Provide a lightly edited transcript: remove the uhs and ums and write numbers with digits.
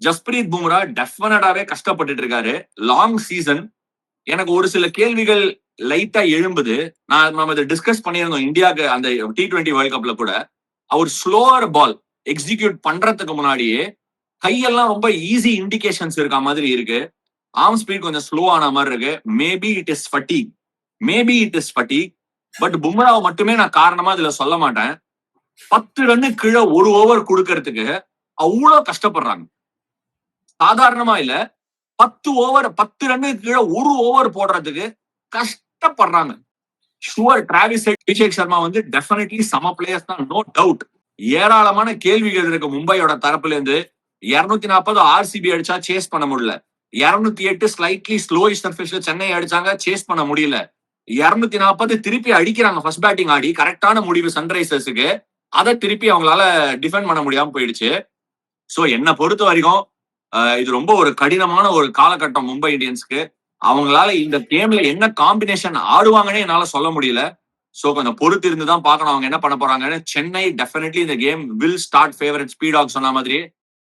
ஜஸ்பிரீத் பும்ரா டெஃபினட்டாவே கஷ்டப்பட்டுட்டு இருக்காரு. Long season. எனக்கு ஒரு சில கேள்விகள் லைட்டா எழும்புது. நம்ம இதை டிஸ்கஸ் பண்ணியிருந்தோம் இந்தியாவுக்கு அந்த T20 வேர்ல்ட் கப்ல கூட. அவர் ஸ்லோவர் பால் எக்ஸிக்யூட் பண்றதுக்கு முன்னாடியே கையெல்லாம் ரொம்ப ஈஸி இண்டிகேஷன்ஸ் இருக்க மாதிரி இருக்கு. ஆர்ம் ஸ்பீட் கொஞ்சம் ஸ்லோ ஆன மாதிரி இருக்கு. Maybe it is fatigue. But பும்ராவை மட்டுமே நான் காரணமா இதுல சொல்ல மாட்டேன். 10 ரன்னு கீழே ஒரு ஓவர் கொடுக்கறதுக்கு அவ்வளவு கஷ்டப்படுறாங்க. சாதாரணமா இல்ல. 10 ரன்னு கீழே ஒரு ஓவர் போடுறதுக்கு கஷ்டப்படுறாங்க. Sure Travis head, Abhishek Sharma வந்து டெஃபினெட்லி சம பிளேயர்ஸ் தான், நோ டவுட். ஏராளமான கேள்விகள் இருக்கு மும்பையோட தரப்புல இருந்து. 240 ஆர்சிபி அடிச்சா சேஸ் பண்ண முடியல. 208 ஸ்லைட்லி ஸ்லோயிஷ் சர்ஃபேஸ்ல சென்னை அடிச்சாங்க, சேஸ் பண்ண முடியல. 240 திருப்பி அடிக்கிறாங்க ஃபர்ஸ்ட் பேட்டிங் ஆடி. கரெக்டான முடிவு சன்ரைசர்ஸுக்கு. அதை திருப்பி அவங்களால டிஃபெண்ட் பண்ண முடியாம போயிடுச்சு. சோ என்ன பொறுத்த வரைக்கும் இது ரொம்ப ஒரு கடினமான ஒரு காலகட்டம் மும்பை இந்தியன்ஸ்க்கு. அவங்களால இந்த கேம்ல என்ன காம்பினேஷன் ஆடுவாங்கன்னு என்னால சொல்ல முடியல. சோ கொஞ்சம் பொறுத்து இருந்து தான் பார்க்கணும் அவங்க என்ன பண்ண போறாங்கன்னு. சென்னை டெஃபினெட்லி இந்த கேம் வில் ஸ்டார்ட் ஃபேவரட். ஸ்பீடாக் சொன்ன மாதிரி